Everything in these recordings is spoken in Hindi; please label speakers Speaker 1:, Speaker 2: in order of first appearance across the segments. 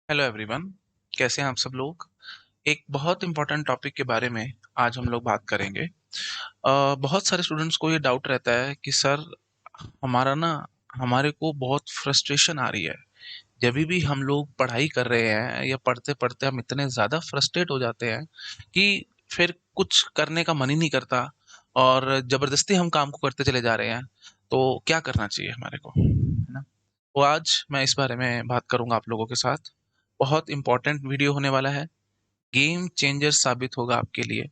Speaker 1: Hello everyone. कैसे हैं आप सब लोग। एक बहुत इंपॉर्टेंट टॉपिक के बारे में आज हम लोग बात करेंगे। बहुत सारे स्टूडेंट्स को ये डाउट रहता है कि सर हमारा ना हमारे को बहुत फ्रस्ट्रेशन आ रही है। जब भी हम लोग पढ़ाई कर रहे हैं या पढ़ते पढ़ते हम इतने ज़्यादा फ्रस्ट्रेट हो जाते हैं कि फिर कुछ करने का मन ही नहीं करता और ज़बरदस्ती हम काम को करते चले जा रहे हैं। तो क्या करना चाहिए हमारे को, है ना। तो आज मैं इस बारे में बात करूंगा आप लोगों के साथ। बहुत इंपॉर्टेंट वीडियो होने वाला है। गेम चेंजर साबित होगा आपके लिए।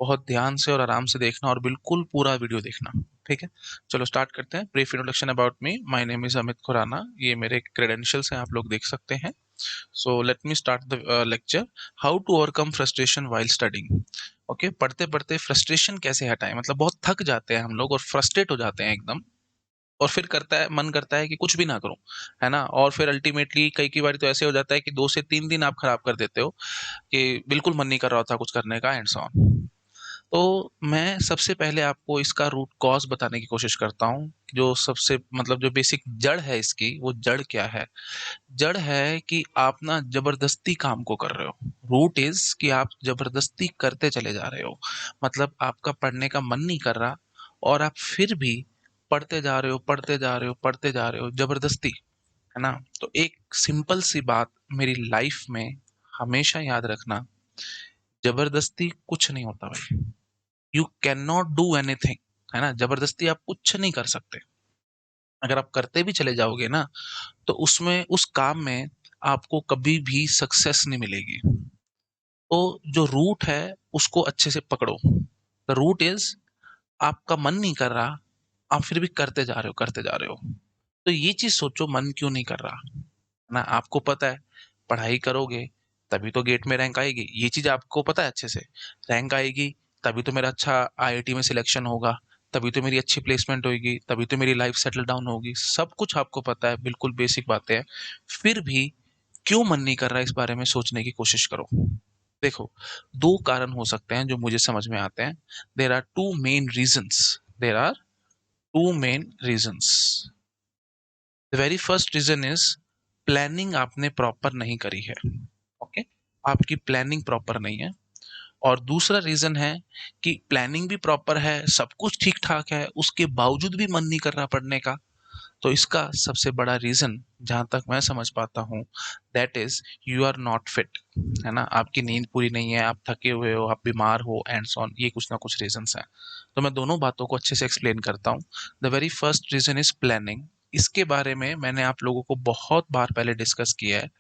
Speaker 1: बहुत ध्यान से और आराम से देखना और बिल्कुल पूरा वीडियो देखना। ठीक है, चलो स्टार्ट करते हैं। Brief introduction about me, my name is Amit Khurana. ये मेरे क्रेडेंशियल्स हैं, आप लोग देख सकते हैं। So let me start the lecture. How to overcome frustration while studying. Okay, पढ़ते पढ़ते फ्रस्ट्रेशन कैसे हटाएं, मतलब बहुत थक जाते हैं हम लोग और फ्रस्ट्रेट हो जाते हैं एकदम। और फिर मन करता है कि कुछ भी ना करूं, है ना। और फिर अल्टीमेटली कई बार तो ऐसे हो जाता है कि 2 से 3 दिन आप खराब कर देते हो कि बिल्कुल मन नहीं कर रहा था कुछ करने का एंड सो ऑन। तो मैं सबसे पहले आपको इसका रूट कॉज बताने की कोशिश करता हूँ। जो सबसे मतलब जो बेसिक जड़ है इसकी, वो जड़ क्या है। जड़ है कि आप ना जबरदस्ती काम को कर रहे हो। रूट इज कि आप जबरदस्ती करते चले जा रहे हो। मतलब आपका पढ़ने का मन नहीं कर रहा और आप फिर भी पढ़ते जा रहे हो, पढ़ते जा रहे हो, पढ़ते जा रहे हो जबरदस्ती, है ना। तो एक सिंपल सी बात मेरी लाइफ में हमेशा याद रखना। जबरदस्ती कुछ नहीं होता भाई। You can not do anything, है ना। जबरदस्ती आप कुछ नहीं कर सकते। अगर आप करते भी चले जाओगे ना, तो उसमें उस काम में आपको कभी भी सक्सेस नहीं मिलेगी। तो जो रूट है उसको अच्छे से पकड़ो। द रूट इज आपका मन नहीं कर रहा, आप फिर भी करते जा रहे हो, करते जा रहे हो। तो ये चीज सोचो, मन क्यों नहीं कर रहा, है ना। आपको पता है पढ़ाई करोगे तभी तो गेट में रैंक आएगी, ये चीज आपको पता है अच्छे से। रैंक आएगी तभी तो मेरा अच्छा आईआईटी में सिलेक्शन होगा, तभी तो मेरी अच्छी प्लेसमेंट होगी, तभी तो मेरी लाइफ सेटल डाउन होगी। सब कुछ आपको पता है, बिल्कुल बेसिक बातें हैं। फिर भी क्यों मन नहीं कर रहा है, इस बारे में सोचने की कोशिश करो। देखो, दो कारण हो सकते हैं जो मुझे समझ में आते हैं। There are two main reasons. There are two main reasons. The very first reason is planning आपने प्रॉपर नहीं करी है। ओके, आपकी प्लानिंग प्रॉपर नहीं है। और दूसरा रीजन है कि प्लानिंग भी प्रॉपर है, सब कुछ ठीक ठाक है, उसके बावजूद भी मन नहीं कर रहा पढ़ने का। तो इसका सबसे बड़ा रीजन जहां तक मैं समझ पाता हूँ, that is you are not fit, है ना। आपकी नींद पूरी नहीं है, आप थके हुए हो, आप बीमार हो एंड सो ऑन। ये कुछ ना कुछ रीजंस हैं। तो मैं दोनों बातों को अच्छे से एक्सप्लेन करता हूँ। The very first reason is planning. इसके बारे में मैंने आप लोगों को बहुत बार पहले डिस्कस किया है।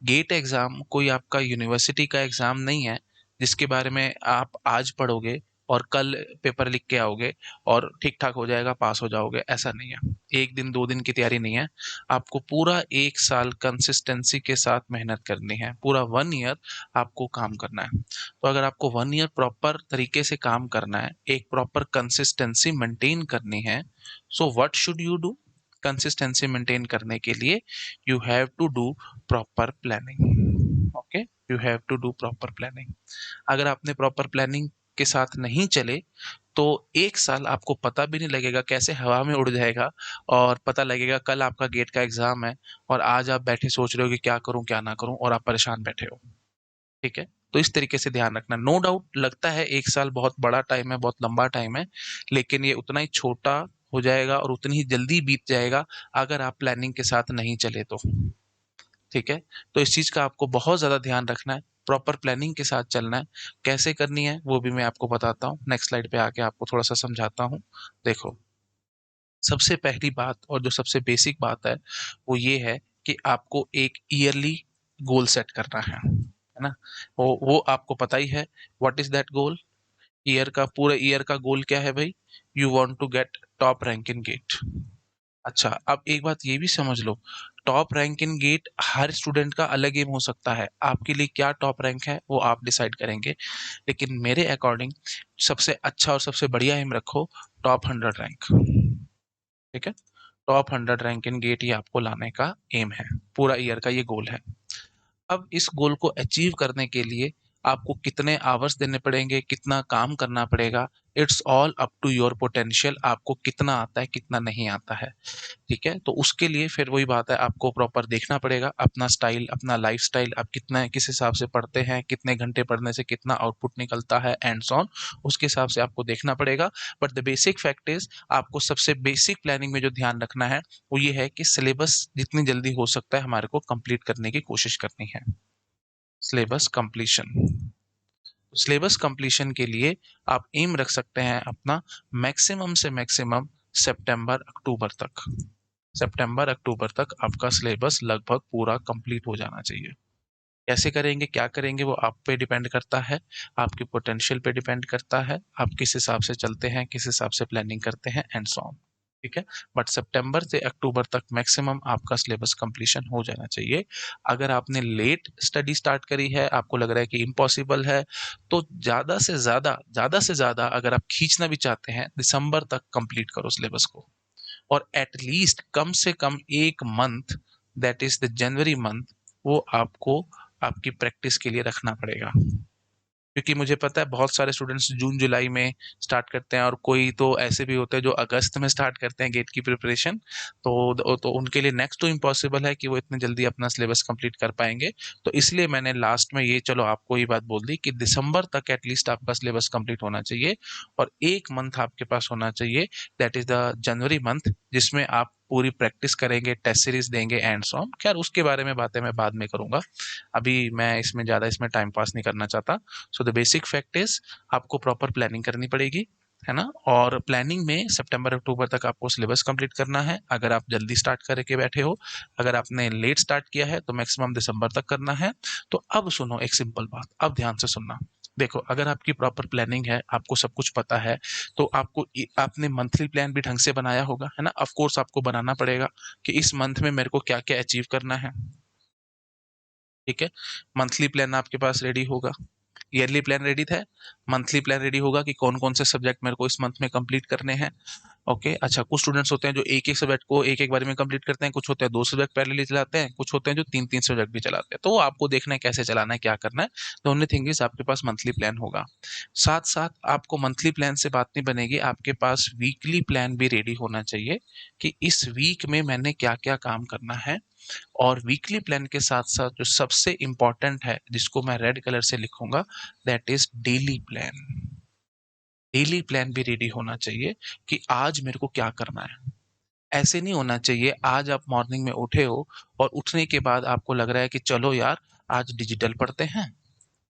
Speaker 1: गेट एग्जाम कोई आपका यूनिवर्सिटी का एग्जाम नहीं है जिसके बारे में आप आज पढ़ोगे और कल पेपर लिख के आओगे और ठीक ठाक हो जाएगा, पास हो जाओगे। ऐसा नहीं है। एक दिन 2 दिन की तैयारी नहीं है। आपको पूरा 1 साल कंसिस्टेंसी के साथ मेहनत करनी है। पूरा 1 ईयर आपको काम करना है। तो अगर आपको 1 ईयर प्रॉपर तरीके से काम करना है, एक प्रॉपर कंसिस्टेंसी मेंटेन करनी है, so what should you do. Consistency maintain करने के लिए you have to do proper planning. Okay, you have to do proper planning. अगर आपने प्रॉपर प्लानिंग के साथ नहीं चले तो 1 साल आपको पता भी नहीं लगेगा, कैसे हवा में उड़ जाएगा। और पता लगेगा कल आपका गेट का एग्जाम है और आज आप बैठे सोच रहे हो कि क्या करूं क्या ना करूं, और आप परेशान बैठे हो। ठीक है, तो इस तरीके से ध्यान रखना। नो डाउट लगता है 1 साल बहुत बड़ा टाइम है, बहुत लंबा टाइम है, लेकिन ये उतना ही छोटा हो जाएगा और उतनी ही जल्दी बीत जाएगा अगर आप प्लानिंग के साथ नहीं चले तो। ठीक है, तो इस चीज का आपको बहुत ज्यादा ध्यान रखना है। प्रॉपर प्लानिंग के साथ चलना है। कैसे करनी है वो भी मैं आपको बताता हूँ। नेक्स्ट स्लाइड पे आके आपको थोड़ा सा समझाता हूँ। देखो, सबसे पहली बात और जो सबसे बेसिक बात है वो ये है कि आपको एक ईयरली गोल सेट करना है ना। वो आपको पता ही है। What is that goal. Year का, पूरे ईयर का गोल क्या है भाई। You want to get top rank in GATE. अच्छा, अब एक बात ये भी समझ लो, टॉप रैंक इन गेट हर स्टूडेंट का अलग एम हो सकता है। आपके लिए क्या टॉप रैंक है वो आप डिसाइड करेंगे, लेकिन मेरे अकॉर्डिंग सबसे अच्छा और सबसे बढ़िया एम रखो, टॉप 100 रैंक। ठीक है, टॉप 100 रैंक इन गेट ये आपको लाने का एम है। पूरा ईयर का ये गोल है। अब इस गोल को अचीव करने के लिए आपको कितने आवर्स देने पड़ेंगे, कितना काम करना पड़ेगा, it's all up to your potential. आपको कितना आता है, कितना नहीं आता है, ठीक है। तो उसके लिए फिर वही बात है, आपको प्रॉपर देखना पड़ेगा अपना स्टाइल, अपना लाइफ स्टाइल, आप कितना किस हिसाब से पढ़ते हैं, कितने घंटे पढ़ने से कितना आउटपुट निकलता है एंड सो ऑन, उसके हिसाब से आपको देखना पड़ेगा। But the basic fact is, आपको सबसे बेसिक प्लानिंग में जो ध्यान रखना है वो ये है कि सिलेबस जितनी जल्दी हो सकता है हमारे को कंप्लीट करने की कोशिश करनी है। सिलेबस कंप्लीशन, सिलेबस कंप्लीशन के लिए आप एम रख सकते हैं अपना मैक्सिमम से मैक्सिमम सितंबर अक्टूबर तक। सितंबर अक्टूबर तक आपका सिलेबस लगभग पूरा कंप्लीट हो जाना चाहिए। कैसे करेंगे, क्या करेंगे, वो आप पे डिपेंड करता है, आपके पोटेंशियल पे डिपेंड करता है, आप किस हिसाब से चलते हैं, किस हिसाब से प्लानिंग करते हैं एंड सो ऑन, ठीक है। बट सितंबर से अक्टूबर तक मैक्सिमम आपका सिलेबस कंप्लीशन हो जाना चाहिए। अगर आपने लेट स्टडी स्टार्ट करी है, आपको लग रहा है कि इम्पॉसिबल है, तो ज़्यादा से ज़्यादा अगर आप खींचना भी चाहते हैं, दिसंबर तक कंप्लीट करो सिलेबस को। और एटलीस्ट कम से कम एक month, that is the January month, वो आपको आपकी प्रैक्टिस के लिए रखना पड़ेगा। क्योंकि मुझे पता है बहुत सारे स्टूडेंट्स जून जुलाई में स्टार्ट करते हैं, और कोई तो ऐसे भी होते हैं जो अगस्त में स्टार्ट करते हैं गेट की प्रिपरेशन। तो उनके लिए नेक्स्ट तो इम्पॉसिबल है कि वो इतने जल्दी अपना सिलेबस कंप्लीट कर पाएंगे। तो इसलिए मैंने लास्ट में ये चलो आपको ये बात बोल दी कि दिसंबर तक एटलीस्ट आपका सिलेबस कंप्लीट होना चाहिए, और एक मंथ आपके पास होना चाहिए, that is the January month, जिसमें आप पूरी प्रैक्टिस करेंगे, टेस्ट सीरीज देंगे एंड सो ऑन। खैर उसके बारे में बातें मैं बाद में करूंगा, अभी मैं इसमें ज़्यादा इसमें टाइम पास नहीं करना चाहता। So the basic fact is, आपको प्रॉपर प्लानिंग करनी पड़ेगी, है ना। और प्लानिंग में सितंबर अक्टूबर तक आपको सिलेबस कंप्लीट करना है, अगर आप जल्दी स्टार्ट करके बैठे हो। अगर आपने लेट स्टार्ट किया है तो मैक्सिमम दिसंबर तक करना है। तो अब सुनो एक सिंपल बात, अब ध्यान से सुनना। देखो, अगर आपकी प्रॉपर प्लानिंग है, आपको सब कुछ पता है, तो आपने मंथली प्लान भी ढंग से बनाया होगा, है ना। ऑफ कोर्स आपको बनाना पड़ेगा कि इस मंथ में मेरे को क्या क्या अचीव करना है, ठीक है। मंथली प्लान आपके पास रेडी होगा, ईयरली प्लान रेडी था, मंथली प्लान रेडी होगा कि कौन कौन से सब्जेक्ट मेरे को इस मंथ में कंप्लीट करने हैं। ओके, अच्छा, कुछ स्टूडेंट्स होते हैं जो एक एक सब्जेक्ट को एक एक बारे में कंप्लीट करते हैं, कुछ होते हैं दो सब्जेक्ट पैरेलली चलाते हैं, कुछ होते हैं जो तीन तीन सब्जेक्ट भी चलाते हैं। तो वो आपको देखना है कैसे चलाना है, क्या करना है। द ओनली थिंग इज, आपके पास मंथली प्लान होगा। साथ साथ आपको मंथली प्लान से बात नहीं बनेगी, आपके पास वीकली प्लान भी रेडी होना चाहिए कि इस वीक में मैंने क्या क्या काम करना है। और वीकली प्लान के साथ साथ जो सबसे इंपॉर्टेंट है, जिसको मैं रेड कलर से लिखूंगा, that is daily plan. Daily plan भी रेडी होना चाहिए कि आज मेरे को क्या करना है। ऐसे नहीं होना चाहिए आज आप मॉर्निंग में उठे हो और उठने के बाद आपको लग रहा है कि चलो यार आज डिजिटल पढ़ते हैं,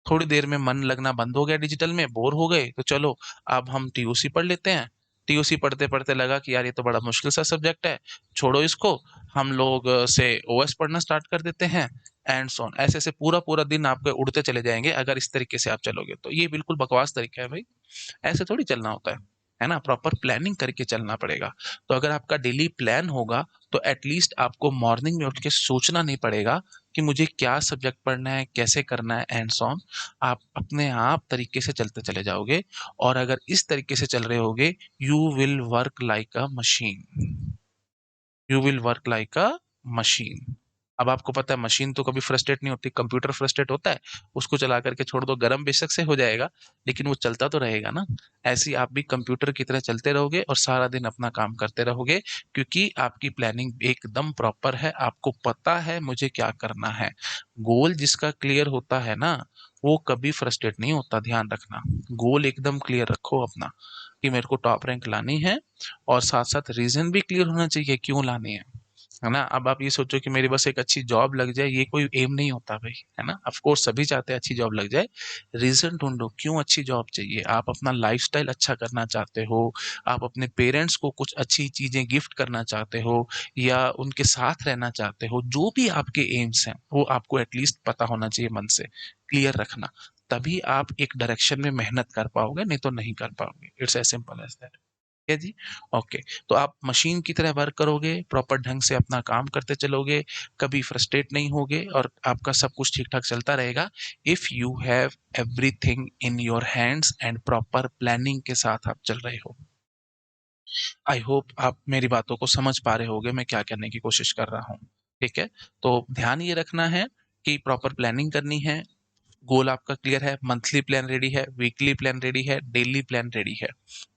Speaker 1: थोड़ी देर में मन लगना बंद हो गया, डिजिटल में बोर हो गए, तो चलो अब हम टीओसी पढ़ लेते हैं। टीओसी पढ़ते पढ़ते लगा कि यार ये तो बड़ा मुश्किल सा सब्जेक्ट है, छोड़ो इसको, हम लोग से ओएस पढ़ना स्टार्ट कर देते हैं एंड सो ऑन। ऐसे ऐसे पूरा पूरा दिन आपके उड़ते चले जाएंगे अगर इस तरीके से आप चलोगे तो। ये बिल्कुल बकवास तरीका है भाई, ऐसे थोड़ी चलना होता है ना। प्रॉपर प्लानिंग करके चलना पड़ेगा। तो अगर आपका डेली प्लान होगा तो एटलीस्ट आपको मॉर्निंग में उठ के सोचना नहीं पड़ेगा कि मुझे क्या सब्जेक्ट पढ़ना है, कैसे करना है एंड सो ऑन। आप अपने आप तरीके से चलते चले जाओगे, और अगर इस तरीके से चल रहे होगे, you will work like a machine, you will work like a machine. अब आपको पता है मशीन तो कभी फ्रस्ट्रेट नहीं होती, कंप्यूटर फ्रस्ट्रेट होता है, उसको चला करके छोड़ दो, गर्म बेशक से हो जाएगा लेकिन वो चलता तो रहेगा ना। ऐसे ही आप भी कंप्यूटर की तरह चलते रहोगे और सारा दिन अपना काम करते रहोगे, क्योंकि आपकी प्लानिंग एकदम प्रॉपर है, आपको पता है मुझे क्या करना है। गोल जिसका क्लियर होता है ना, वो कभी फ्रस्ट्रेट नहीं होता, ध्यान रखना। गोल एकदम क्लियर रखो अपना कि मेरे को टॉप रैंक लानी है, और साथ साथ रीजन भी क्लियर होना चाहिए क्यों लानी है ना। अब आप ये सोचो कि मेरी बस एक अच्छी जॉब लग जाए, ये कोई एम नहीं होता भाई, है ना। ऑफ कोर्स सभी चाहते हैं अच्छी जॉब लग जाए, रीजन ढूंढो क्यों अच्छी जॉब चाहिए। आप अपना लाइफस्टाइल अच्छा करना चाहते हो, आप अपने पेरेंट्स को कुछ अच्छी चीजें गिफ्ट करना चाहते हो, या उनके साथ रहना चाहते हो, जो भी आपके एम्स हैं वो आपको एटलीस्ट पता होना चाहिए, मन से क्लियर रखना। तभी आप एक डायरेक्शन में मेहनत कर पाओगे, नहीं तो नहीं कर पाओगे। It's as simple as that, है जी। ओके, तो आप मशीन की तरह वर्क करोगे, प्रॉपर ढंग से अपना काम करते चलोगे, कभी फ्रस्ट्रेट नहीं होगे, और आपका सब कुछ ठीक ठाक चलता रहेगा, if you have everything in your hands and proper planning के साथ आप चल रहे हो। आई होप आप मेरी बातों को समझ पा रहे होगे मैं क्या करने की कोशिश कर रहा हूँ, ठीक है। तो ध्यान ये रखना है कि प्रॉपर प्लानिंग करनी है, गोल आपका क्लियर है, मंथली प्लान रेडी है, वीकली प्लान रेडी है, डेली प्लान रेडी है।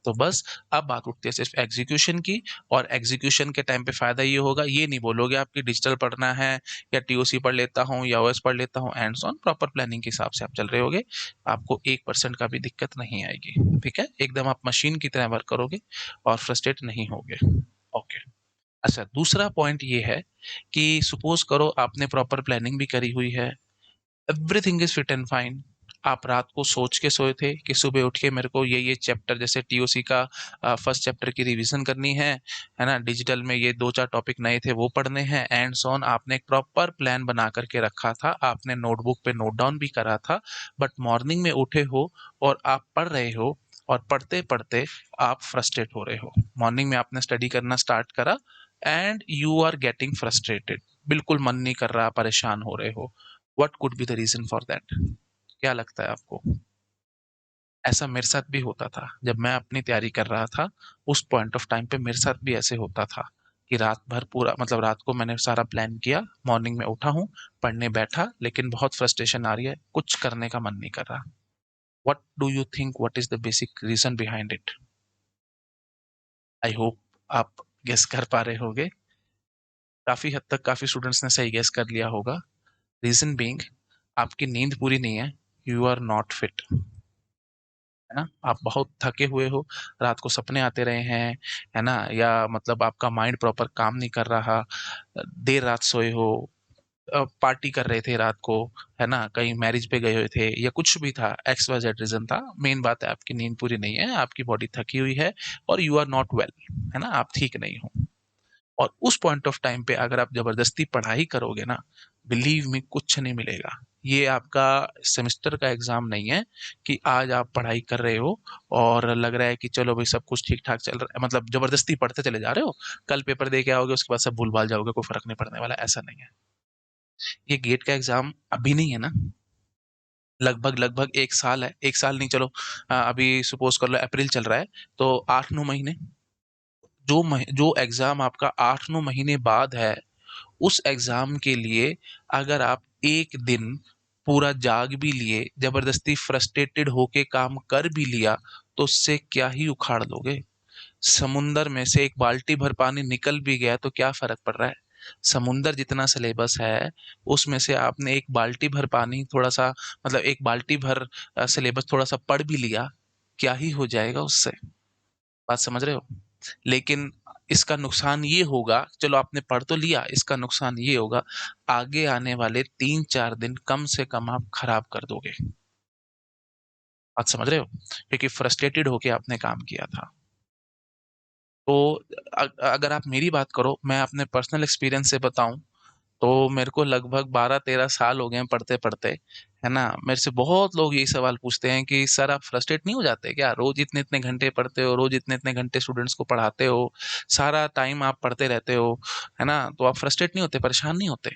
Speaker 1: तो बस अब बात उठती है सिर्फ एग्जीक्यूशन की। और एग्जीक्यूशन के टाइम पे फायदा ये होगा, ये नहीं बोलोगे आपकी डिजिटल पढ़ना है या टीओसी पढ़ लेता हूँ या ओएस पढ़ लेता हूँ, एंड ऑन प्रॉपर प्लानिंग के हिसाब से आप चल रहे होगे, आपको 1% का भी दिक्कत नहीं आएगी। ठीक है, एकदम आप मशीन की तरह वर्क करोगे और फ्रस्ट्रेट नहीं होगे। ओके। अच्छा, दूसरा पॉइंट ये है कि सपोज करो आपने प्रॉपर प्लानिंग भी करी हुई है, everything is fit and fine, आप रात को सोच के सोए थे कि सुबह उठ के मेरे को ये चैप्टर, जैसे टीओसी का फर्स्ट चैप्टर की रिवीजन करनी है ना, डिजिटल में ये दो चार टॉपिक नए थे वो पढ़ने हैं, एंड सो ऑन, आपने एक प्रॉपर प्लान बना करके रखा था, आपने नोटबुक पे नोट डाउन भी करा था, बट मॉर्निंग में उठे हो और आप पढ़ रहे हो, और पढ़ते पढ़ते आप फ्रस्ट्रेट हो रहे हो। मॉर्निंग में आपने स्टडी करना स्टार्ट करा and you are getting frustrated, बिल्कुल मन नहीं कर रहा, परेशान हो रहे हो। What could be the reason for that? क्या लगता है आपको? ऐसा मेरे साथ भी होता था जब मैं अपनी तैयारी कर रहा था। उस पॉइंट ऑफ टाइम पे मेरे साथ भी ऐसे होता था कि रात भर पूरा, मतलब रात को मैंने सारा प्लान किया, मॉर्निंग में उठा हूँ, पढ़ने बैठा, लेकिन बहुत फ्रस्ट्रेशन आ रही है, कुछ करने का मन नहीं कर रहा। What do you think, what is the basic reason behind it? I hope आप गेस कर पा रहे होगे। काफी हद तक काफी स्टूडेंट्स ने सही गेस कर लिया होगा। रीजन बीइंग, आपकी नींद पूरी नहीं है, यू आर नॉट फिट, है ना, आप बहुत थके हुए हो, रात को सपने आते रहे हैं, है ना, या मतलब आपका माइंड प्रॉपर काम नहीं कर रहा, देर रात सोए हो, पार्टी कर रहे थे रात को, है ना, कहीं मैरिज पे गए हुए थे, या कुछ भी था, एक्स वाई जेड रीजन था, मेन बात है आपकी नींद पूरी नहीं है, आपकी बॉडी थकी हुई है, और यू आर नॉट वेल, है ना, आप ठीक नहीं हो। और उस पॉइंट ऑफ टाइम पे अगर आप जबरदस्ती पढ़ाई करोगे ना, बिलीव मी, कुछ नहीं मिलेगा। ये आपका सेमेस्टर का एग्जाम नहीं है कि आज आप पढ़ाई कर रहे हो और लग रहा है कि चलो भाई सब कुछ ठीक ठाक चल रहा है, मतलब जबरदस्ती पढ़ते चले जा रहे हो, कल पेपर दे के आओगे उसके बाद सब भूल भाल जाओगे, कोई फर्क नहीं पड़ने वाला, ऐसा नहीं है। ये गेट का एग्जाम अभी नहीं है ना, लगभग लगभग 1 साल है, 1 साल नहीं, चलो अभी सपोज कर लो अप्रैल चल रहा है, तो 8-9 महीने, जो एग्जाम आपका 8-9 महीने बाद है, उस एग्जाम के लिए अगर आप एक दिन पूरा जाग भी लिए, जबरदस्ती फ्रस्ट्रेटेड होके काम कर भी लिया, तो उससे क्या ही उखाड़ लोगे? समुंदर में से एक बाल्टी भर पानी निकल भी गया तो क्या फर्क पड़ रहा है? समुंदर जितना सिलेबस है, उसमें से आपने एक बाल्टी भर पानी, थोड़ा सा, मतलब एक बाल्टी भर सिलेबस थोड़ा सा पढ़ भी लिया, क्या ही हो जाएगा उससे? बात समझ रहे हो? लेकिन इसका नुकसान ये होगा, चलो आपने पढ़ तो लिया, इसका नुकसान ये होगा, आगे आने वाले 3-4 दिन कम से कम आप खराब कर दोगे। बात समझ रहे हो? क्योंकि फ्रस्ट्रेटेड होके आपने काम किया था। तो अगर आप मेरी बात करो, मैं अपने पर्सनल एक्सपीरियंस से बताऊं, तो मेरे को लगभग 12-13 साल हो गए हैं पढ़ते पढ़ते, है ना। मेरे से बहुत लोग यही सवाल पूछते हैं कि सर आप फ्रस्ट्रेट नहीं हो जाते क्या, रोज इतने इतने घंटे पढ़ते हो, रोज इतने इतने घंटे स्टूडेंट्स को पढ़ाते हो, सारा टाइम आप पढ़ते रहते हो, है ना, तो आप फ्रस्ट्रेट नहीं होते, परेशान नहीं होते?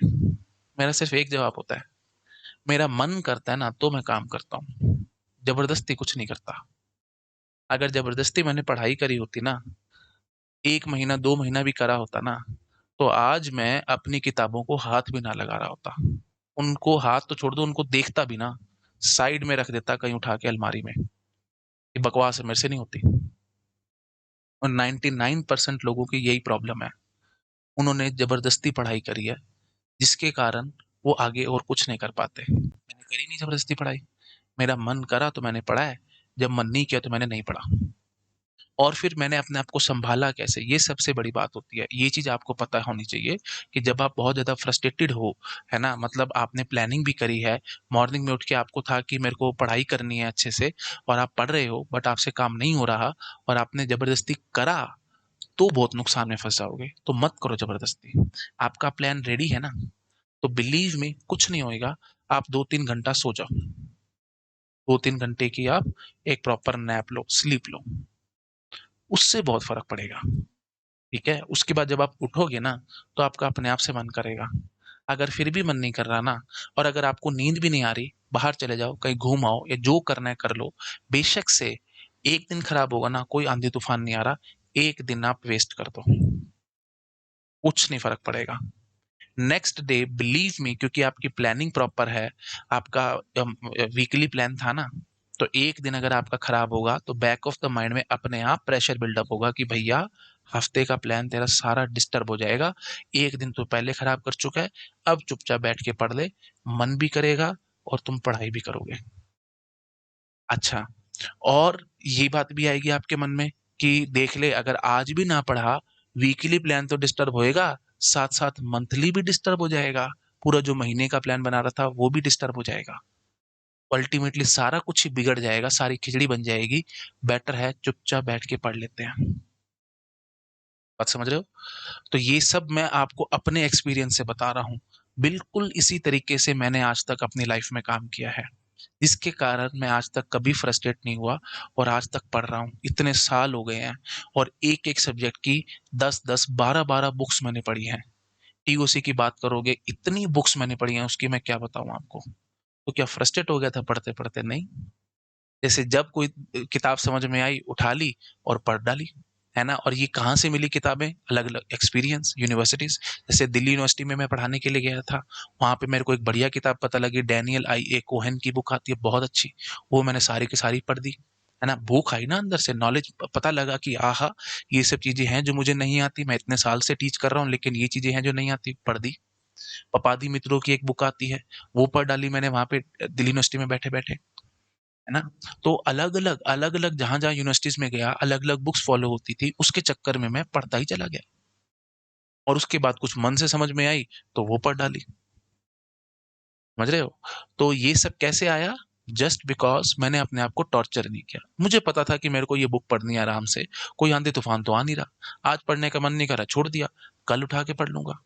Speaker 1: मेरा सिर्फ एक जवाब होता है, मेरा मन करता है ना तो मैं काम करता हूँ, जबरदस्ती कुछ नहीं करता। अगर जबरदस्ती मैंने पढ़ाई करी होती ना, 1 महीना 2 महीना भी करा होता ना, तो आज मैं अपनी किताबों को हाथ भी ना लगा रहा होता। उनको हाथ तो छोड़ दो, उनको देखता भी ना, साइड में रख देता कहीं उठा के अलमारी में, ये बकवास है, मेरे से नहीं होती। और 99% लोगों की यही प्रॉब्लम है, उन्होंने जबरदस्ती पढ़ाई करी है, जिसके कारण वो आगे और कुछ नहीं कर पाते। मैंने करी नहीं जबरदस्ती पढ़ाई, मेरा मन करा तो मैंने पढ़ा है, जब मन नहीं किया तो मैंने नहीं पढ़ा। और फिर मैंने अपने आप को संभाला कैसे, ये सबसे बड़ी बात होती है, ये चीज आपको पता होनी चाहिए कि जब आप बहुत ज्यादा फ्रस्ट्रेटेड हो, है ना, मतलब आपने प्लानिंग भी करी है, मॉर्निंग में उठ के आपको था कि मेरे को पढ़ाई करनी है अच्छे से, और आप पढ़ रहे हो बट आपसे काम नहीं हो रहा, और आपने जबरदस्ती करा, तो बहुत नुकसान में फंस जाओगे। तो मत करो जबरदस्ती। आपका प्लान रेडी है ना, तो बिलीव में कुछ नहीं होएगा। आप 2-3 घंटा सो जाओ, 2-3 घंटे की आप एक प्रॉपर नैप लो, स्लीप लो, उससे बहुत फर्क पड़ेगा। ठीक है, उसके बाद जब आप उठोगे ना, तो आपका अपने आप से मन करेगा। अगर फिर भी मन नहीं कर रहा ना, और अगर आपको नींद भी नहीं आ रही, बाहर चले जाओ, कहीं घूम आओ, या जो करना है कर लो। बेशक से एक दिन खराब होगा ना, कोई आंधी तूफान नहीं आ रहा, एक दिन आप वेस्ट कर दो, कुछ नहीं फर्क पड़ेगा। नेक्स्ट डे बिलीव मी, क्योंकि आपकी प्लानिंग प्रॉपर है, आपका वीकली प्लान था ना, तो एक दिन अगर आपका खराब होगा तो बैक ऑफ द माइंड में अपने आप प्रेशर बिल्डअप होगा कि भैया हफ्ते का प्लान तेरा सारा डिस्टर्ब हो जाएगा, एक दिन तो पहले खराब कर चुका है, अब चुपचाप बैठ के पढ़ ले, मन भी करेगा और तुम पढ़ाई भी करोगे। अच्छा, और ये बात भी आएगी आपके मन में कि देख ले अगर आज भी ना पढ़ा, वीकली प्लान तो डिस्टर्ब होएगा, साथ साथ मंथली भी डिस्टर्ब हो जाएगा, पूरा जो महीने का प्लान बना रहा था वो भी डिस्टर्ब हो जाएगा, अल्टीमेटली सारा कुछ ही बिगड़ जाएगा, सारी खिचड़ी बन जाएगी। बेटर है चुपचाप बैठ के पढ़ लेते हैं। बात समझ रहे हो? तो ये सब मैं आपको अपने एक्सपीरियंस से बता रहा हूँ। बिल्कुल इसी तरीके से मैंने आज तक अपनी लाइफ में काम किया है, जिसके कारण मैं आज तक कभी फ्रस्ट्रेट नहीं हुआ और आज तक पढ़ रहा हूँ। इतने साल हो गए हैं और एक-एक सब्जेक्ट की 10-10, 12-12 बुक्स मैंने पढ़ी हैं। टीओसी की बात करोगे, इतनी बुक्स मैंने पढ़ी हैं उसकी मैं क्या बताऊँ आपको। तो क्या फ्रस्ट्रेट हो गया था पढ़ते-पढ़ते? नहीं। जैसे जब कोई किताब समझ में आई, उठा ली और पढ़ डाली, है ना? और ये कहाँ से मिली किताबें? अलग-अलग एक्सपीरियंस, यूनिवर्सिटीज़। जैसे दिल्ली यूनिवर्सिटी में मैं पढ़ाने के लिए गया था, वहाँ पे मेरे को एक बढ़िया किताब पता लगी, डैनियल आई ए कोहेन की बुक आती है बहुत अच्छी, वो मैंने सारी की सारी पढ़ दी, है ना? भूख आई ना अंदर से, नॉलेज पता लगा कि आहा! ये सब चीज़ें हैं जो मुझे नहीं आती, मैं इतने साल से टीच कर रहा हूँ लेकिन ये चीज़ें हैं जो नहीं आती, पढ़ दी। पपादी मित्रों की एक बुक आती है, वो पढ़ डाली मैंने वहाँ पे दिल्ली यूनिवर्सिटी में बैठे-बैठे। है ना? तो अलग-अलग जहाँ-जहाँ यूनिवर्सिटीज़ में गया, अलग-अलग बुक्स फॉलो होती थी, उसके चक्कर में मैं पढ़ता ही चला गया और उसके बाद कुछ मन से समझ में आई, तो वो पढ़ डाली। समझ रहे हो? तो ये सब कैसे आया? जस्ट बिकॉज़ मैंने अपने आप को टॉर्चर नहीं किया। मुझे पता था कि मेरे को ये बुक पढ़नी है आराम से, कोई आंधी-तूफ़ान तो आ नहीं रहा। आज पढ़ने का मन नहीं कर रहा, छोड़ दिया, कल उठा के पढ़ लूँगा।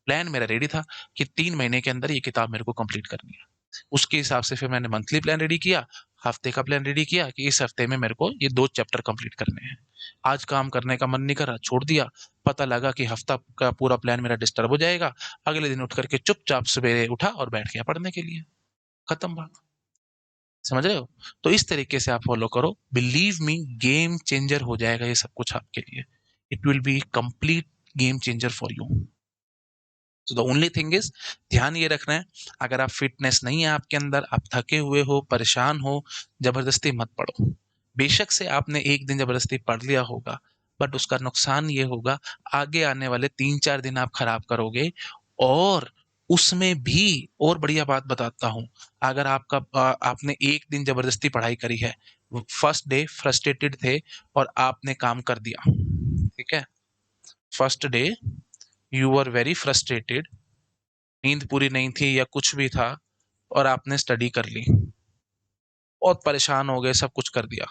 Speaker 1: प्लान मेरा रेडी था कि 3 महीने के अंदर ये किताब मेरे को कंप्लीट करनी है। उसके हिसाब से फिर मैंने मंथली प्लान रेडी किया, हफ्ते का प्लान रेडी किया कि इस हफ्ते में मेरे को ये 2 चैप्टर कंप्लीट करने हैं। आज काम करने का मन नहीं कर रहा, छोड़ दिया। पता लगा कि हफ्ता का पूरा प्लान मेरा डिस्टर्ब हो जाएगा। अगले दिन उठ कर के चुपचाप सवेरे उठा और बैठ गया पढ़ने के लिए। खत्म बात। समझ रहे हो? तो इस तरीके से आप फॉलो करो। बिलीव मी, गेम चेंजर हो जाएगा ये सब कुछ आपके लिए। It will be complete game changer for you. So the only thing is, ध्यान ये रखना है, अगर आप फिटनेस नहीं है आपके अंदर, आप थके हुए हो, परेशान हो, जबरदस्ती मत पढ़ो। बेशक से आपने एक दिन जबरदस्ती पढ़ लिया होगा, बट उसका नुकसान ये होगा, आगे आने वाले 3-4 दिन आप खराब करोगे। और उसमें भी और बढ़िया बात बताता हूँ, अगर आपने एक दिन जबरदस्ती पढ़ाई करी है, फर्स्ट डे फ्रस्ट्रेटेड थे और आपने काम कर दिया, ठीक है? First day you were very frustrated, नींद पूरी नहीं थी या कुछ भी था और आपने स्टडी कर ली, बहुत परेशान हो गए, सब कुछ कर दिया।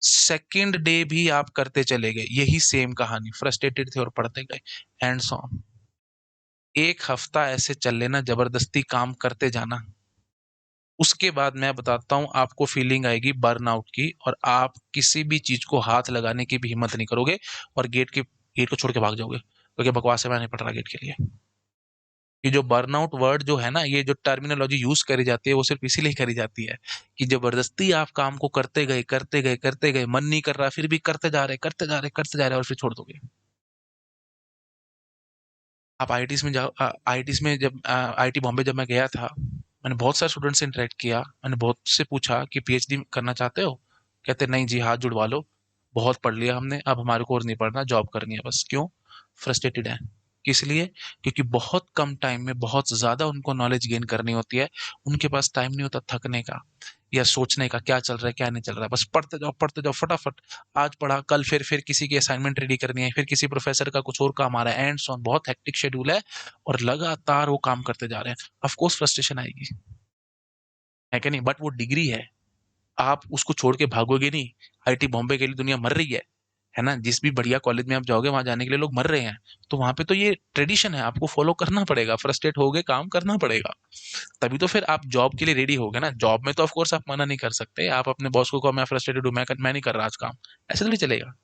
Speaker 1: सेकंड डे भी आप करते चले गए, यही सेम कहानी, फ्रस्ट्रेटेड थे और पढ़ते गए, एंड सो ऑन। एक हफ्ता ऐसे चल लेना, जबरदस्ती काम करते जाना। उसके बाद मैं बताता हूँ आपको फीलिंग आएगी बर्नआउट की, और आप किसी भी चीज को हाथ लगाने की भी हिम्मत नहीं करोगे और गेट को छोड़ के भाग जाओगे, क्योंकि बकवास है, मैं नहीं पढ़ रहा गेट के लिए। ये जो बर्नआउट वर्ड जो है ना, ये जो टर्मिनोलॉजी यूज करी जाती है वो सिर्फ इसीलिए करी जाती है कि जबरदस्ती आप काम को करते गए, मन नहीं कर रहा फिर भी करते जा रहे और फिर छोड़ दोगे। आप आईआईटीज में जाओ, आईआईटीज में जब आईआईटी बॉम्बे जब मैं गया था, मैंने बहुत सारे स्टूडेंट से इंटरेक्ट किया, मैंने बहुत से पूछा कि पीएचडी करना चाहते हो? कहते नहीं जी, हाथ जुड़वा लो, बहुत पढ़ लिया हमने, अब हमारे को और नहीं पढ़ना, जॉब करनी है बस। क्यों? फ्रस्ट्रेटेड है। किस लिए? क्योंकि बहुत कम टाइम में बहुत ज्यादा उनको नॉलेज गेन करनी होती है, उनके पास टाइम नहीं होता थकने का या सोचने का क्या चल रहा है क्या नहीं चल रहा है, बस पढ़ते जाओ फटाफट। आज पढ़ा, कल फिर किसी की असाइनमेंट रेडी करनी है, फिर किसी प्रोफेसर का कुछ और काम आ रहा है, एंड सो ऑन, बहुत हेक्टिक शेड्यूल है और लगातार वो काम करते जा रहे हैं। ऑफ कोर्स फ्रस्ट्रेशन आएगी, है कि नहीं? बट वो डिग्री है, आप उसको छोड़ के भागोगे नहीं। आईटी बॉम्बे के लिए दुनिया मर रही है ना? जिस भी बढ़िया कॉलेज में आप जाओगे वहां जाने के लिए लोग मर रहे हैं, तो वहां पे तो ये ट्रेडिशन है, आपको फॉलो करना पड़ेगा, फ्रस्ट्रेट हो गए काम करना पड़ेगा, तभी तो फिर आप जॉब के लिए रेडी होगे ना। जॉब में तो ऑफ कोर्स आप मना नहीं कर सकते, आप अपने बॉस को कहो मैं फ्रस्ट्रेटेड हूँ, मैं नहीं कर रहा आज काम, ऐसे थोड़ी चलेगा,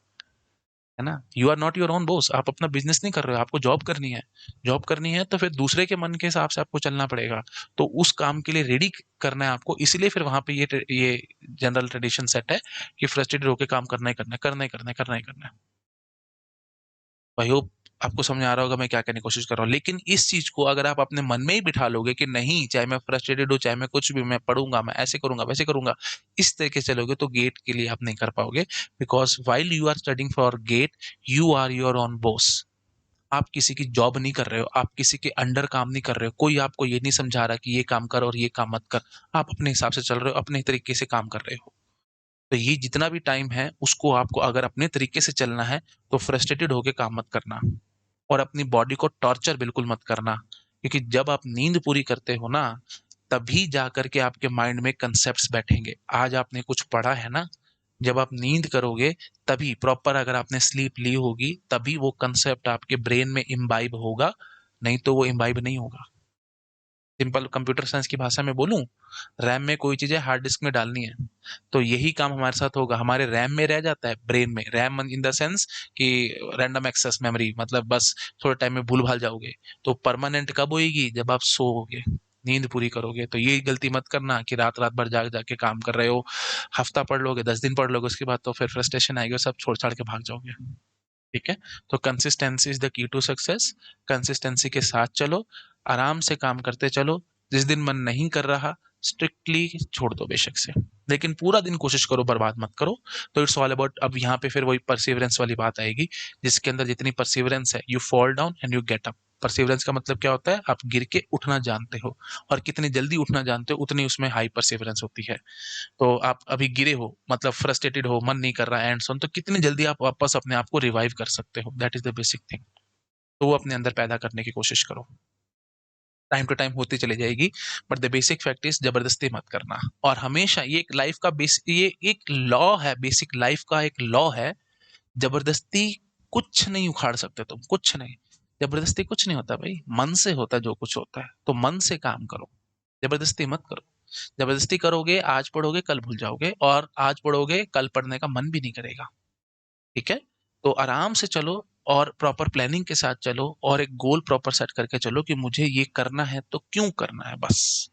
Speaker 1: है ना? You are not your own boss, आप अपना बिजनेस नहीं कर रहे हो, आपको जॉब करनी है। जॉब करनी है तो फिर दूसरे के मन के हिसाब से आपको चलना पड़ेगा, तो उस काम के लिए रेडी करना है आपको, इसीलिए फिर वहां पे ये जनरल ट्रेडिशन सेट है कि फ्रस्ट्रेटेड होकर काम करना ही करना है, करना ही करना है, करना ही करना है। आई होप आपको समझ आ रहा होगा मैं क्या कहने की कोशिश कर रहा हूँ। लेकिन इस चीज को अगर आप अपने मन में ही बिठा लोगे कि नहीं, चाहे मैं फ्रस्ट्रेटेड हूँ, चाहे मैं कुछ भी, मैं पढ़ूंगा, मैं ऐसे करूंगा, वैसे करूंगा, इस तरीके से चलोगे तो गेट के लिए आप नहीं कर पाओगे। Because while you are studying for GATE, you are your own boss. आप किसी की जॉब नहीं कर रहे हो, आप किसी के अंडर काम नहीं कर रहे हो, कोई आपको ये नहीं समझा रहा कि ये काम कर और ये काम मत कर। आप अपने हिसाब से चल रहे हो, अपने तरीके से काम कर रहे हो। तो ये जितना भी टाइम है उसको आपको अगर अपने तरीके से चलना है तो फ्रस्ट्रेटेड होके काम मत करना, और अपनी बॉडी को टॉर्चर बिल्कुल मत करना। क्योंकि जब आप नींद पूरी करते हो ना, तभी जा करके आपके माइंड में कंसेप्ट्स बैठेंगे। आज आपने कुछ पढ़ा है ना, जब आप नींद करोगे तभी प्रॉपर, अगर आपने स्लीप ली होगी तभी वो कंसेप्ट आपके ब्रेन में इम्बाइब होगा, नहीं तो वो इम्बाइब नहीं होगा। सिंपल कंप्यूटर साइंस की भाषा में बोलूं, रैम में कोई चीज़ है, हार्ड डिस्क में डालनी है। तो यही काम हमारे साथ होगा, हमारे रैम में रह जाता है, ब्रेन में। रैम इन द सेंस कि रैंडम एक्सेस मेमोरी, मतलब बस थोड़े टाइम में भूल भाल जाओगे। तो परमानेंट कब होएगी? जब आप सोओगे, नींद पूरी करोगे। तो ये गलती मत करना कि रात रात भर जाग जाग के काम कर रहे हो। हफ्ता पढ़ लोगे, 10 दिन पढ़ लोगे, उसके बाद तो फिर फ्रस्ट्रेशन आएगी और सब छोड़ छाड़ के भाग जाओगे। ठीक है। तो consistency is the key to success. Consistency के साथ चलो, आराम से काम करते चलो। जिस दिन मन नहीं कर रहा, स्ट्रिक्टली छोड़ दो बेशक से, लेकिन पूरा दिन कोशिश करो, बर्बाद मत करो। तो इट्स ऑल अबाउट, अब यहाँ पे फिर वही परसिवरेंस वाली बात आएगी, जिसके अंदर जितनी परसिवरेंस है, you fall down and you get up. Perseverance का मतलब क्या होता है? आप गिर के उठना जानते हो, और कितनी जल्दी उठना जानते हो उतनी उसमें हाई परसिवरेंस होती है। तो आप अभी गिरे हो, मतलब फ्रस्ट्रेटेड हो, मन नहीं कर रहा है एंड सो ऑन, तो कितनी जल्दी आप वापस अपने आप को रिवाइव कर सकते हो, that is the basic thing. तो वो अपने अंदर पैदा करने की कोशिश करो। टाइम टू टाइम होती चली जाएगी, but the basic fact is जबरदस्ती मत करना। और हमेशा ये एक लाइफ का ये एक लॉ है, बेसिक लाइफ का एक लॉ है। जबरदस्ती कुछ नहीं उखाड़ सकते तुम, कुछ नहीं। जबरदस्ती कुछ नहीं होता भाई, मन से होता है जो कुछ होता है। तो मन से काम करो, जबरदस्ती मत करो। जबरदस्ती करोगे, आज पढ़ोगे कल भूल जाओगे, और आज पढ़ोगे कल पढ़ने का मन भी नहीं करेगा। ठीक है। तो आराम से चलो, और प्रॉपर प्लानिंग के साथ चलो, और एक गोल प्रॉपर सेट करके चलो कि मुझे ये करना है तो क्यों करना है, बस।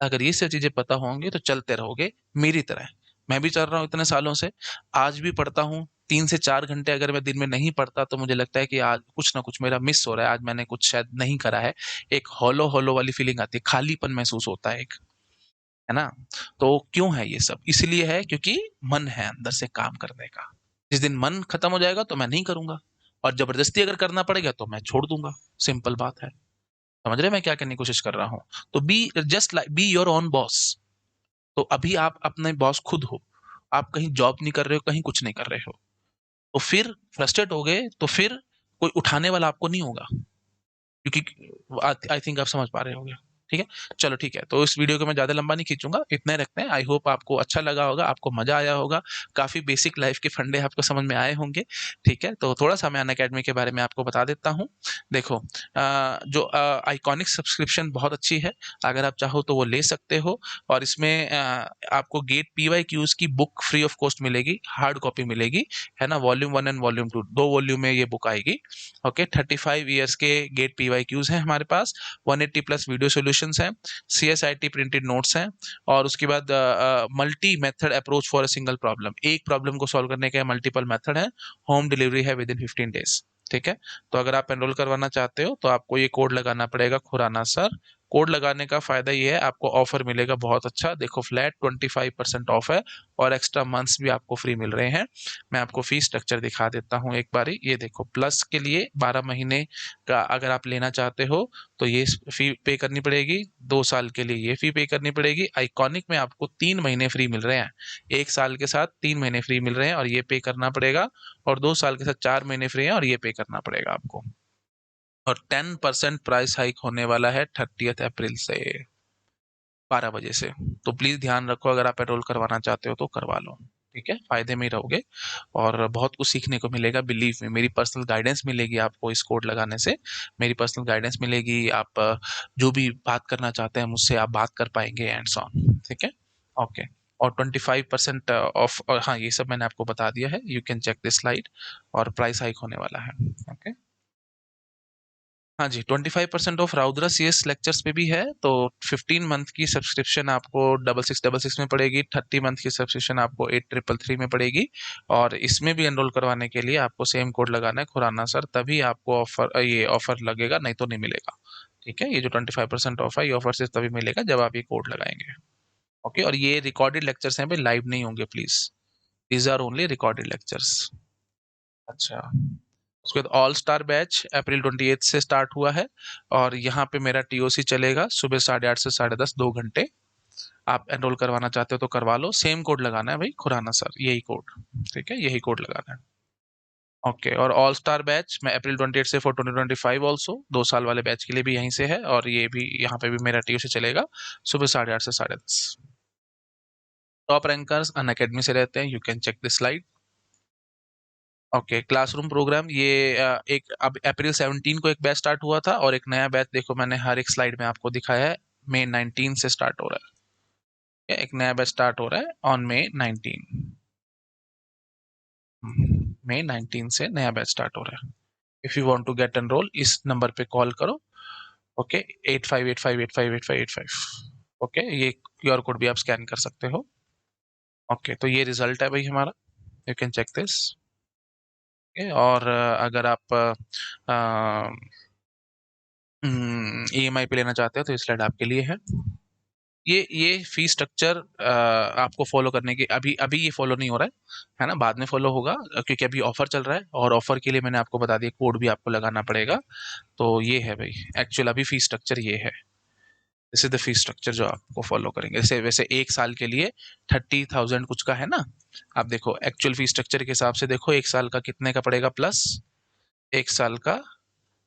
Speaker 1: अगर ये सब चीजें पता होंगे तो चलते रहोगे मेरी तरह। मैं भी चल रहा हूँ इतने सालों से, आज भी पढ़ता हूँ 3 से 4 घंटे। अगर मैं दिन में नहीं पढ़ता तो मुझे लगता है कि आज कुछ ना कुछ मेरा मिस हो रहा है, आज मैंने कुछ शायद नहीं करा है। एक हॉलो हॉलो वाली फीलिंग आती है, खालीपन महसूस होता है एक, है ना? तो क्यों है ये सब? इसलिए है क्योंकि मन है अंदर से काम करने का। जिस दिन मन खत्म हो जाएगा तो मैं नहीं करूंगा, और जबरदस्ती अगर करना पड़ेगा तो मैं छोड़ दूंगा। सिंपल बात है। समझ रहे हैं मैं क्या करने की कोशिश कर रहा हूँ? तो be just like be your own boss. तो अभी आप अपने बॉस खुद हो। आप कहीं जॉब नहीं कर रहे हो, कहीं कुछ नहीं कर रहे हो। तो फिर फ्रस्ट्रेट हो गए तो फिर कोई उठाने वाला आपको नहीं होगा, क्योंकि आई थिंक आप समझ पा रहे होंगे। ठीक है। चलो ठीक है, तो इस वीडियो को मैं ज़्यादा लंबा नहीं खींचूंगा, इतना ही रखते हैं। आई होप आपको अच्छा लगा होगा, आपको मजा आया होगा। काफ़ी बेसिक लाइफ के फंडे आपको समझ में आए होंगे। ठीक है। तो थोड़ा सा मैं अनअकैडमी के बारे में आपको बता देता हूँ। देखो, जो आइकॉनिक सब्सक्रिप्शन बहुत अच्छी है, अगर आप चाहो तो वो ले सकते हो। और इसमें आपको गेट PYQs की बुक फ्री ऑफ कॉस्ट मिलेगी, हार्ड कॉपी मिलेगी, है ना? वॉल्यूम 1 एंड वॉल्यूम 2, दो वॉल्यूम में ये बुक आएगी। ओके। 35 ईयर्स के गेट PYQs हैं हमारे पास, 180+ वीडियो सॉल्यूशंस हैं, CSIT प्रिंटेड नोट्स हैं, और उसके बाद multi method approach for a single problem. एक प्रॉब्लम को सॉल्व करने के मल्टीपल मेथड है। होम डिलीवरी है विद इन 15 डेज। ठीक है। तो अगर आप एनरोल करवाना चाहते हो तो आपको ये कोड लगाना पड़ेगा, खुराना सर। कोड लगाने का फायदा ये है, आपको ऑफर मिलेगा बहुत अच्छा। देखो, फ्लैट 25% ऑफ है, और एक्स्ट्रा मंथ्स भी आपको फ्री मिल रहे हैं। मैं आपको फीस स्ट्रक्चर दिखा देता हूँ एक बारी। ये देखो, प्लस के लिए 12 महीने का अगर आप लेना चाहते हो तो ये फी पे करनी पड़ेगी। 2 साल के लिए ये फी पे करनी पड़ेगी। आइकॉनिक में आपको 3 महीने फ्री मिल रहे हैं। 1 साल के साथ 3 महीने फ्री मिल रहे हैं और ये पे करना पड़ेगा। और 2 साल के साथ 4 महीने फ्री है और ये पे करना पड़ेगा आपको। और 10% प्राइस हाइक होने वाला है 30 अप्रैल से, 12 बजे से। तो प्लीज ध्यान रखो, अगर आप एनरोल करवाना चाहते हो तो करवा लो। ठीक है, फायदे में ही रहोगे, और बहुत कुछ सीखने को मिलेगा। बिलीव में, मेरी पर्सनल गाइडेंस मिलेगी आपको इस कोड लगाने से। मेरी पर्सनल गाइडेंस मिलेगी, आप जो भी बात करना चाहते हैं मुझसे आप बात कर पाएंगे एंड सो ऑन। ठीक है। ओके। और 25% ऑफ, और हाँ, ये सब मैंने आपको बता दिया है, you can check this slide. और प्राइस हाइक होने वाला है। ओके। हाँ जी, 25% ऑफ राउद्रा सीएस लेक्चर्स पे भी है। तो 15 मंथ की सब्सक्रिप्शन आपको 6666 में पड़ेगी, 30 मंथ की सब्सक्रिप्शन आपको 8333 में पड़ेगी। और इसमें भी एनरोल करवाने के लिए आपको सेम कोड लगाना है, खुराना सर, तभी आपको ऑफर, ये ऑफर लगेगा, नहीं तो नहीं मिलेगा। ठीक है, ये जो 25% ऑफ है, ये ऑफर सिर्फ तभी मिलेगा जब आप ये कोड लगाएंगे। ओके, और ये रिकॉर्डेड लेक्चर्स हैं भाई, लाइव नहीं होंगे please. These are only recorded lectures. अच्छा, उसके बाद ऑल स्टार बैच अप्रैल 28 से स्टार्ट हुआ है। और यहाँ पे मेरा टीओसी चलेगा सुबह 8:30 से 10:30, 2 घंटे। आप एनरोल करवाना चाहते हो तो करवा लो, सेम कोड लगाना है भाई, खुराना सर, यही कोड। ठीक है, यही कोड लगाना है। ओके, और ऑल स्टार बैच मैं अप्रैल 28 से फॉर 2025 ऑल्सो, 2 साल वाले बैच के लिए भी यहीं से है। और ये भी यहाँ पे भी मेरा टीओसी चलेगा सुबह 8:30 से 10:30। टॉप रैंकर्स अन अकेडमी से रहते हैं, you can check this slide. Okay, classroom program ये एक अब अप्रैल 17 को एक बैच स्टार्ट हुआ था, और एक नया बैच देखो मैंने हर एक स्लाइड में आपको दिखाया है, May 19 से स्टार्ट हो रहा है। एक नया बैच स्टार्ट हो रहा है ऑन May 19। May 19 से नया बैच स्टार्ट हो रहा है। If you want to get enrol, इस नंबर पे कॉल करो। ओके, 8585858585। ओके, ये क्यूआर कोड भी आप स्कैन कर सकते हो। ओके, तो ये रिजल्ट है भाई हमारा, यू कैन चेक दिस। और अगर आप ईएमआई पे लेना चाहते हो तो ये स्लाइड आपके लिए है। ये फी स्ट्रक्चर आपको फॉलो करने की, अभी अभी ये फॉलो नहीं हो रहा है ना, बाद में फॉलो होगा, क्योंकि अभी ऑफर चल रहा है, और ऑफर के लिए मैंने आपको बता दिया कोड भी आपको लगाना पड़ेगा। तो ये है भाई एक्चुअल अभी फी स्ट्रक्चर ये है। This is the fee structure जो आपको फॉलो करेंगे। जैसे वैसे 1 साल के लिए 30,000 कुछ का है ना। आप देखो एक्चुअल फी स्ट्रक्चर के हिसाब से देखो, 1 साल का कितने का पड़ेगा प्लस 1 साल का,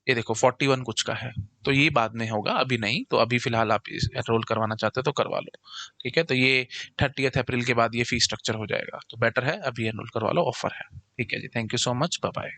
Speaker 1: ये देखो 41 कुछ का है। तो ये बाद में होगा, अभी नहीं। तो अभी फिलहाल आप एनरोल करवाना चाहते हो तो करवा लो। ठीक है, तो ये 30 अप्रैल के बाद ये फी स्ट्रक्चर हो जाएगा, तो बेटर है अभी एनरोल करवा लो, ऑफर है। ठीक है जी, thank you so much, bye bye.